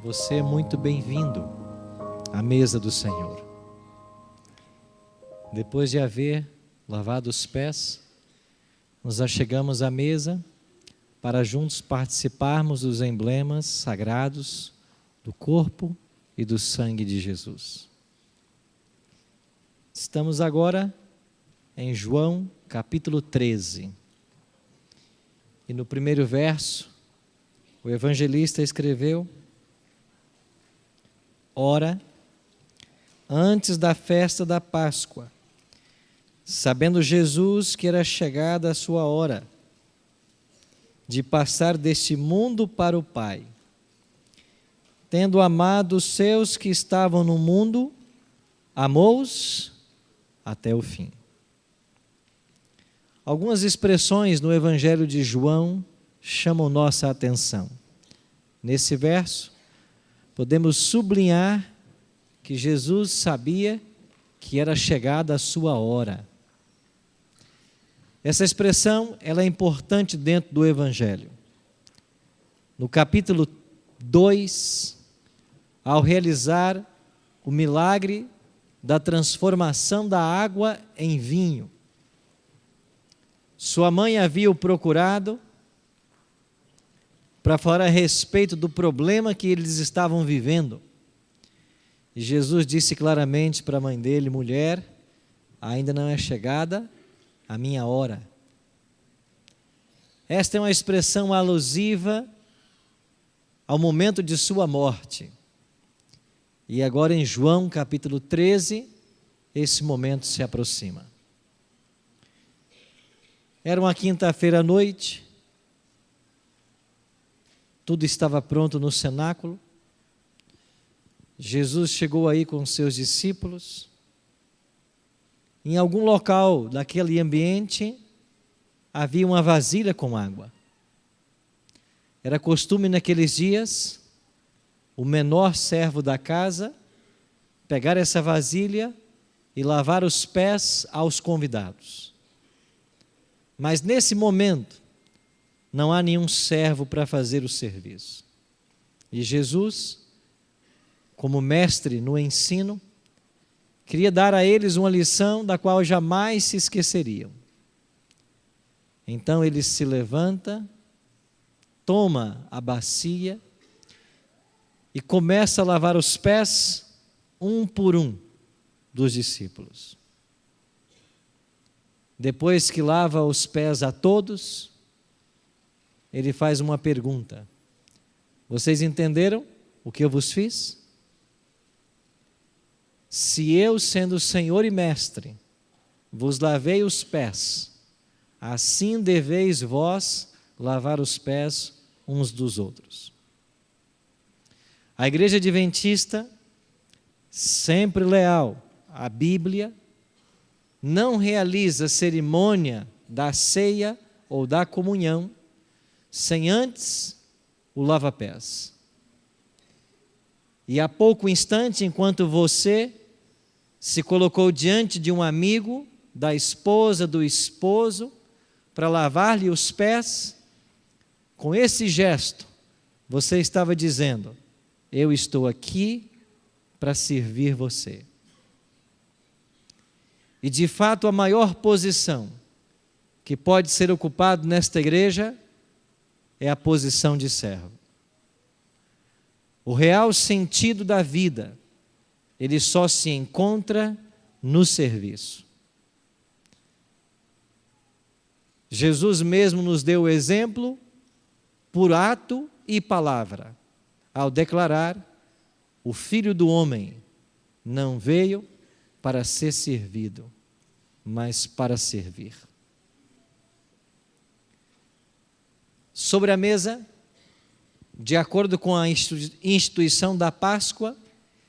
Você é muito bem-vindo à mesa do Senhor. Depois de haver lavado os pés, nos achegamos à mesa para juntos participarmos dos emblemas sagrados do corpo e do sangue de Jesus. Estamos agora em João capítulo 13. E no primeiro verso, o evangelista escreveu: Ora, antes da festa da Páscoa, sabendo Jesus que era chegada a sua hora de passar deste mundo para o Pai, tendo amado os seus que estavam no mundo, amou-os até o fim. Algumas expressões no Evangelho de João chamam nossa atenção. Nesse verso, podemos sublinhar que Jesus sabia que era chegada a sua hora. Essa expressão ela é importante dentro do Evangelho. No capítulo 2, ao realizar o milagre da transformação da água em vinho, sua mãe havia o procurado para falar a respeito do problema que eles estavam vivendo. E Jesus disse claramente para a mãe dele: mulher, ainda não é chegada a minha hora. Esta é uma expressão alusiva ao momento de sua morte. E agora em João capítulo 13, esse momento se aproxima. Era uma quinta-feira à noite, tudo estava pronto no cenáculo. Jesus chegou aí com seus discípulos. Em algum local daquele ambiente havia uma vasilha com água. Era costume naqueles dias o menor servo da casa pegar essa vasilha e lavar os pés aos convidados. Mas nesse momento não há nenhum servo para fazer o serviço. E Jesus, como mestre no ensino, queria dar a eles uma lição da qual jamais se esqueceriam. Então ele se levanta, toma a bacia e começa a lavar os pés, um por um, dos discípulos. Depois que lava os pés a todos, ele faz uma pergunta: vocês entenderam o que eu vos fiz? Se eu, sendo Senhor e Mestre, vos lavei os pés, assim deveis vós lavar os pés uns dos outros. A Igreja Adventista, sempre leal à Bíblia, não realiza a cerimônia da ceia ou da comunhão sem antes o lava-pés. E há pouco instante, enquanto você se colocou diante de um amigo, da esposa, do esposo, para lavar-lhe os pés, com esse gesto, você estava dizendo: eu estou aqui para servir você. E de fato a maior posição que pode ser ocupada nesta igreja é a posição de servo. O real sentido da vida, ele só se encontra no serviço. Jesus mesmo nos deu o exemplo por ato e palavra, ao declarar: o Filho do Homem não veio para ser servido, mas para servir. Sobre a mesa, de acordo com a instituição da Páscoa,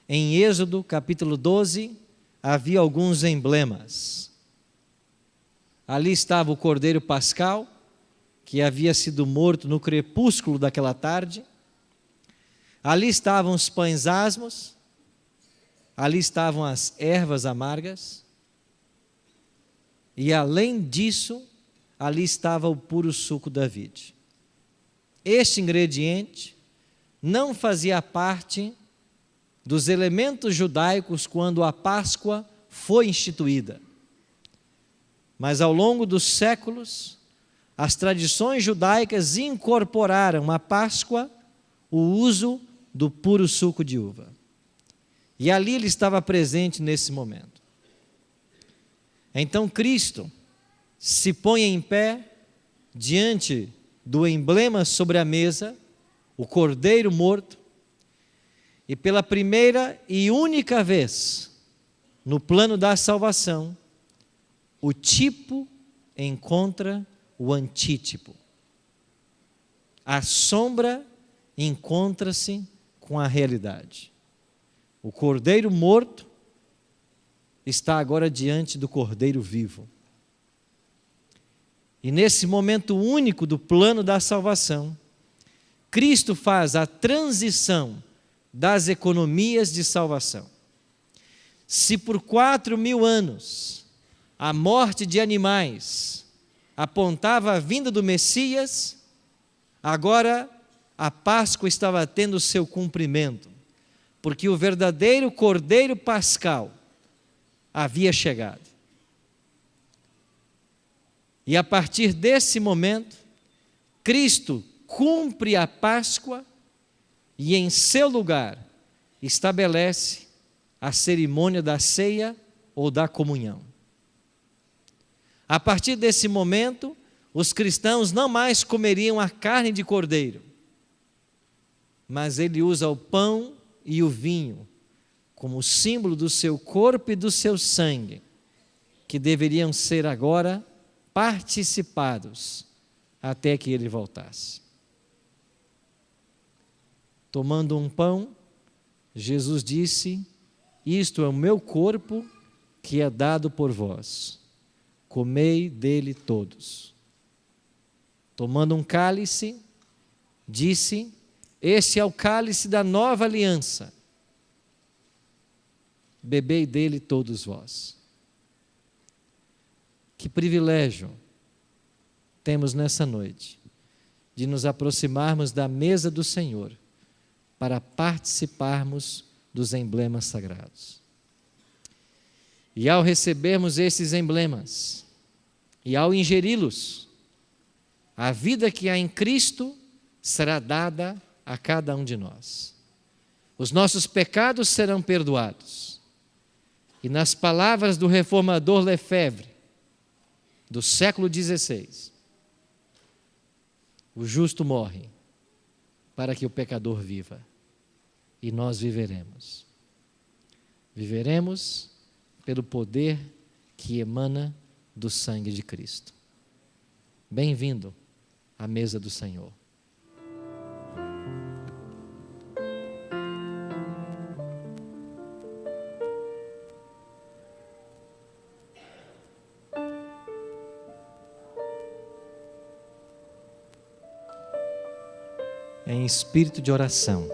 em Êxodo capítulo 12, havia alguns emblemas. Ali estava o cordeiro pascal, que havia sido morto no crepúsculo daquela tarde. Ali estavam os pães asmos, ali estavam as ervas amargas, e além disso, ali estava o puro suco da vide. Este ingrediente não fazia parte dos elementos judaicos quando a Páscoa foi instituída. Mas ao longo dos séculos, as tradições judaicas incorporaram à Páscoa o uso do puro suco de uva. E ali ele estava presente nesse momento. Então Cristo se põe em pé diante do emblema sobre a mesa, o cordeiro morto, e pela primeira e única vez no plano da salvação, o tipo encontra o antítipo. A sombra encontra-se com a realidade. O cordeiro morto está agora diante do cordeiro vivo. E nesse momento único do plano da salvação, Cristo faz a transição das economias de salvação. Se por 4.000 anos a morte de animais apontava a vinda do Messias, agora a Páscoa estava tendo seu cumprimento, porque o verdadeiro Cordeiro Pascal havia chegado. E a partir desse momento, Cristo cumpre a Páscoa e em seu lugar estabelece a cerimônia da ceia ou da comunhão. A partir desse momento, os cristãos não mais comeriam a carne de cordeiro, mas ele usa o pão e o vinho como símbolo do seu corpo e do seu sangue, que deveriam ser agora participados até que ele voltasse. Tomando um pão, Jesus disse: isto é o meu corpo que é dado por vós. Comei dele todos. Tomando um cálice, disse: este é o cálice da nova aliança. Bebei dele todos vós. Que privilégio temos nessa noite de nos aproximarmos da mesa do Senhor para participarmos dos emblemas sagrados. E ao recebermos esses emblemas e ao ingeri-los, a vida que há em Cristo será dada a cada um de nós. Os nossos pecados serão perdoados. E nas palavras do reformador Lefebvre, do século XVI, o justo morre para que o pecador viva. E nós viveremos. Viveremos pelo poder que emana do sangue de Cristo. Bem-vindo à mesa do Senhor. Em espírito de oração,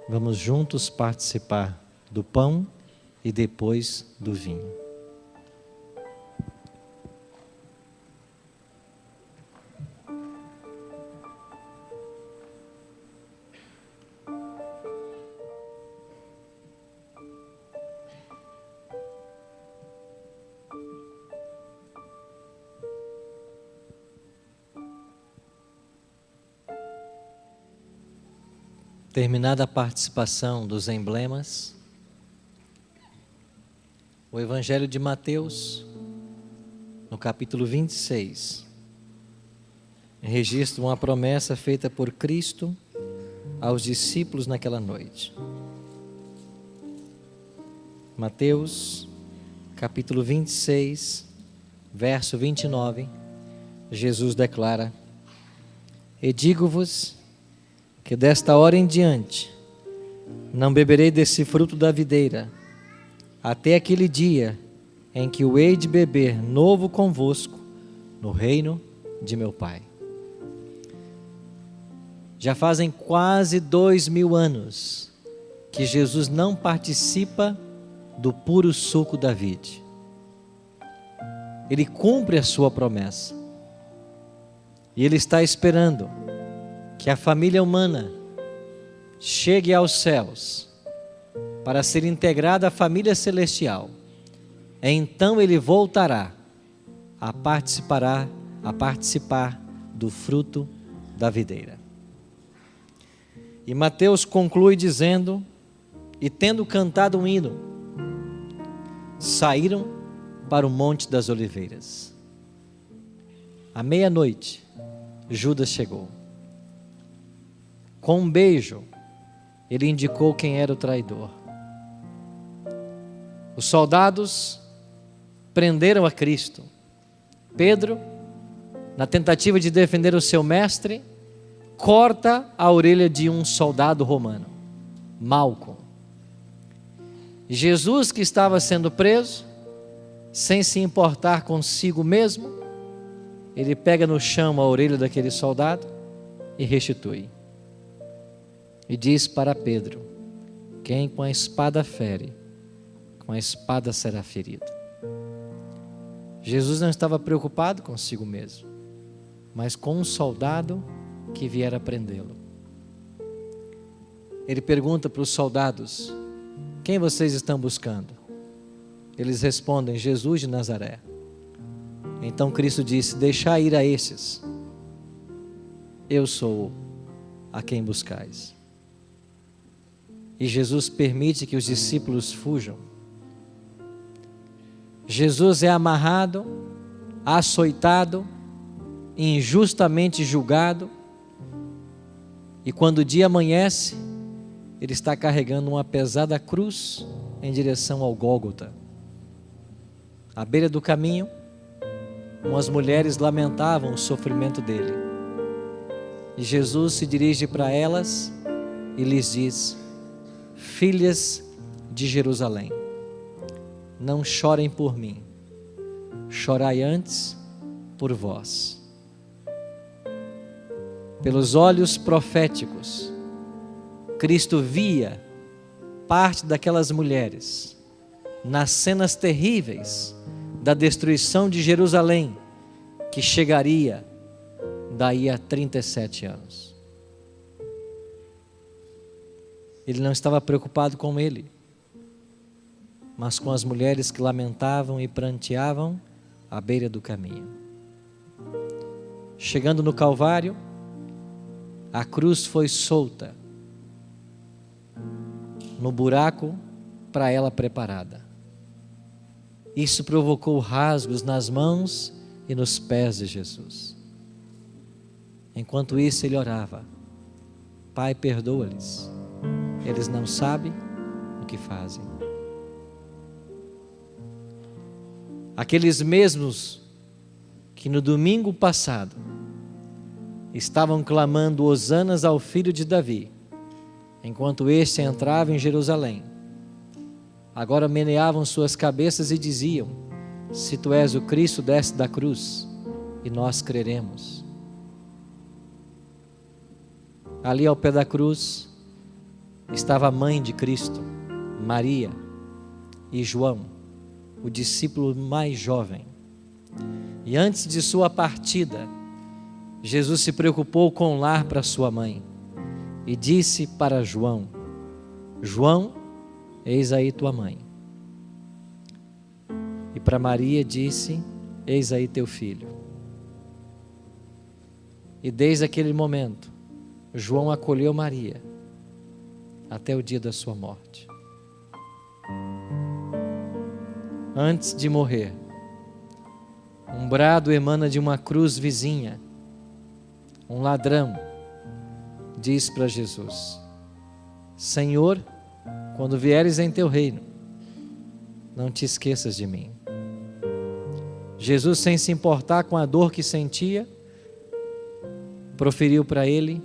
vamos juntos participar do pão e depois do vinho. Terminada a participação dos emblemas, o Evangelho de Mateus, no capítulo 26, registra uma promessa feita por Cristo aos discípulos naquela noite. Mateus, capítulo 26, verso 29, Jesus declara: e digo-vos que desta hora em diante não beberei desse fruto da videira, até aquele dia em que o hei de beber novo convosco no reino de meu Pai. Já fazem quase 2000 anos que Jesus não participa do puro suco da vide. Ele cumpre a sua promessa. E Ele está esperando que a família humana chegue aos céus para ser integrado à família celestial, então ele voltará a participar do fruto da videira. E Mateus conclui dizendo: e tendo cantado um hino, saíram para o Monte das Oliveiras. À meia-noite, Judas chegou. Com um beijo, ele indicou quem era o traidor. Os soldados prenderam a Cristo. Pedro, na tentativa de defender o seu mestre, corta a orelha de um soldado romano, Malco. Jesus, que estava sendo preso, sem se importar consigo mesmo, ele pega no chão a orelha daquele soldado e restitui. E diz para Pedro: quem com a espada fere, com a espada será ferido. Jesus não estava preocupado consigo mesmo, mas com um soldado que viera prendê-lo. Ele pergunta para os soldados: quem vocês estão buscando? Eles respondem: Jesus de Nazaré. Então Cristo disse: deixai ir a estes, eu sou a quem buscais. E Jesus permite que os discípulos fujam. Jesus é amarrado, açoitado, injustamente julgado, e quando o dia amanhece, ele está carregando uma pesada cruz em direção ao Gólgota. À beira do caminho, umas mulheres lamentavam o sofrimento dele. E Jesus se dirige para elas e lhes diz: filhas de Jerusalém, não chorem por mim, chorai antes por vós. Pelos olhos proféticos, Cristo via parte daquelas mulheres nas cenas terríveis da destruição de Jerusalém, que chegaria daí a 37 anos. Ele não estava preocupado com ele, mas com as mulheres que lamentavam e pranteavam à beira do caminho. Chegando no Calvário, a cruz foi solta no buraco para ela preparada. Isso provocou rasgos nas mãos e nos pés de Jesus. Enquanto isso ele orava: Pai, perdoa-lhes, eles não sabem o que fazem. Aqueles mesmos que no domingo passado estavam clamando hosanas ao filho de Davi, enquanto este entrava em Jerusalém, agora meneavam suas cabeças e diziam: se tu és o Cristo, desce da cruz e nós creremos. Ali ao pé da cruz estava a mãe de Cristo, Maria, e João, o discípulo mais jovem. E antes de sua partida, Jesus se preocupou com o lar para sua mãe e disse para João: João, eis aí tua mãe. E para Maria disse: eis aí teu filho. E desde aquele momento, João acolheu Maria até o dia da sua morte. Antes de morrer, um brado emana de uma cruz vizinha. Um ladrão diz para Jesus: Senhor, quando vieres em teu reino, não te esqueças de mim. Jesus, sem se importar com a dor que sentia, proferiu para ele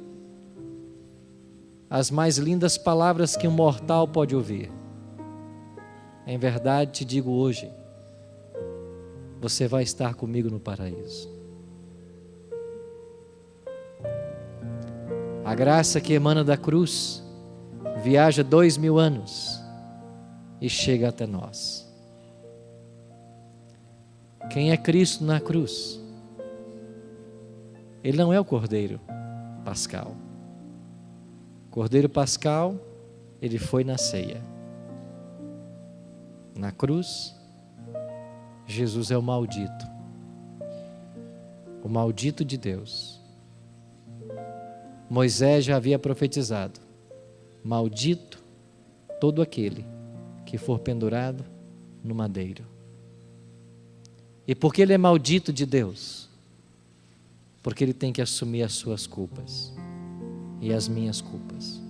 as mais lindas palavras que um mortal pode ouvir: em verdade te digo hoje, você vai estar comigo no paraíso. A graça que emana da cruz viaja 2000 anos e chega até nós. Quem é Cristo na cruz? Ele não é o Cordeiro Pascal. Cordeiro pascal, ele foi na ceia. Na cruz, Jesus é o maldito de Deus. Moisés já havia profetizado: maldito todo aquele que for pendurado no madeiro. E por que ele é maldito de Deus? Porque ele tem que assumir as suas culpas e as minhas culpas.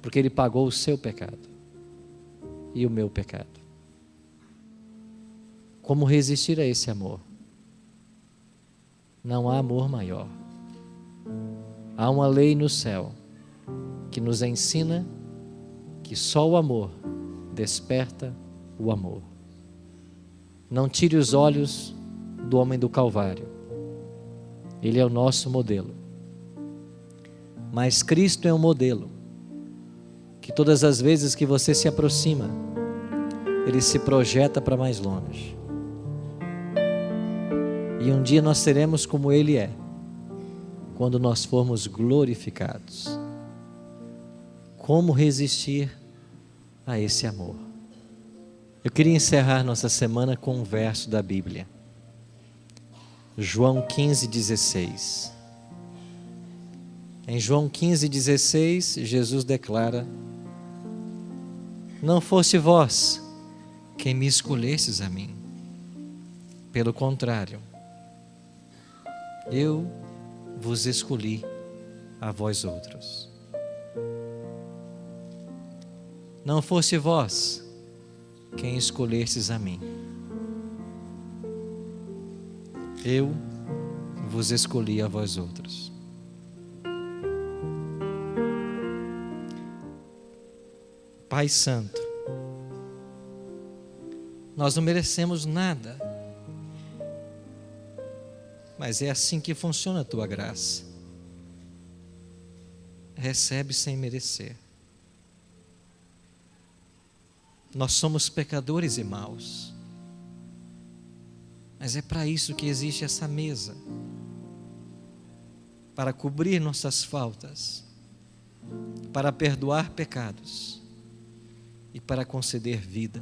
Porque ele pagou o seu pecado e o meu pecado. Como resistir a esse amor? Não há amor maior. Há uma lei no céu que nos ensina que só o amor desperta o amor. Não tire os olhos do homem do Calvário. Ele é o nosso modelo. Mas Cristo é um modelo que todas as vezes que você se aproxima, ele se projeta para mais longe. E um dia nós seremos como ele é, quando nós formos glorificados. Como resistir a esse amor? Eu queria encerrar nossa semana com um verso da Bíblia. João 15:16. Em João 15:16, Jesus declara: não fosse vós quem me escolhesses a mim. Pelo contrário, eu vos escolhi a vós outros. Não fosse vós quem escolhesses a mim. Eu vos escolhi a vós outros. Pai Santo, nós não merecemos nada, mas é assim que funciona a tua graça. Recebe sem merecer. Nós somos pecadores e maus, mas é para isso que existe essa mesa, para cobrir nossas faltas, para perdoar pecados e para conceder vida.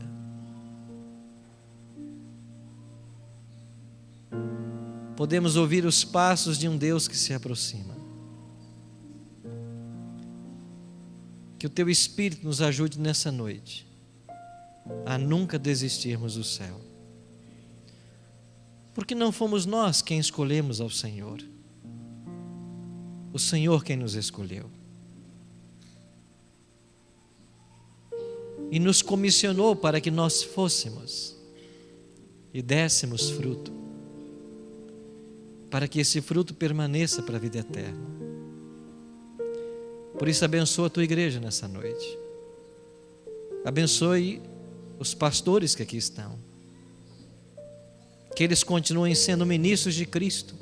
Podemos ouvir os passos de um Deus que se aproxima. Que o teu Espírito nos ajude nessa noite a nunca desistirmos do céu. Porque não fomos nós quem escolhemos ao Senhor. O Senhor quem nos escolheu. E nos comissionou para que nós fôssemos e dessemos fruto, para que esse fruto permaneça para a vida eterna. Por isso abençoa a tua igreja nessa noite. Abençoe os pastores que aqui estão. Que eles continuem sendo ministros de Cristo.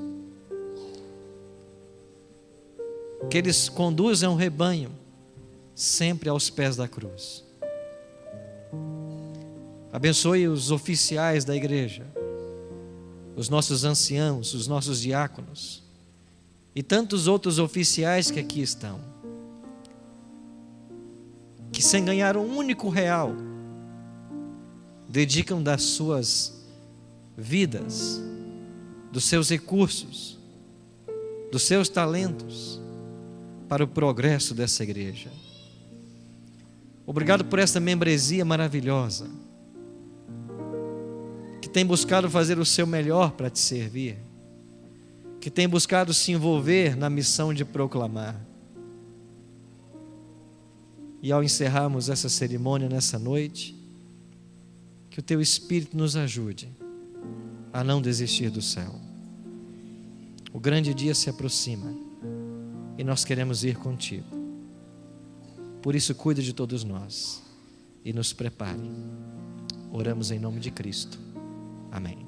Que eles conduzam o rebanho sempre aos pés da cruz. Abençoe os oficiais da igreja, os nossos anciãos, os nossos diáconos e tantos outros oficiais que aqui estão, que sem ganhar um único real, dedicam das suas vidas, dos seus recursos, dos seus talentos para o progresso dessa igreja. Obrigado por essa membresia maravilhosa, que tem buscado fazer o seu melhor para te servir, que tem buscado se envolver na missão de proclamar. E ao encerrarmos essa cerimônia nessa noite, que o teu Espírito nos ajude a não desistir do céu. O grande dia se aproxima e nós queremos ir contigo. Por isso, cuida de todos nós e nos prepare. Oramos em nome de Cristo. Amém.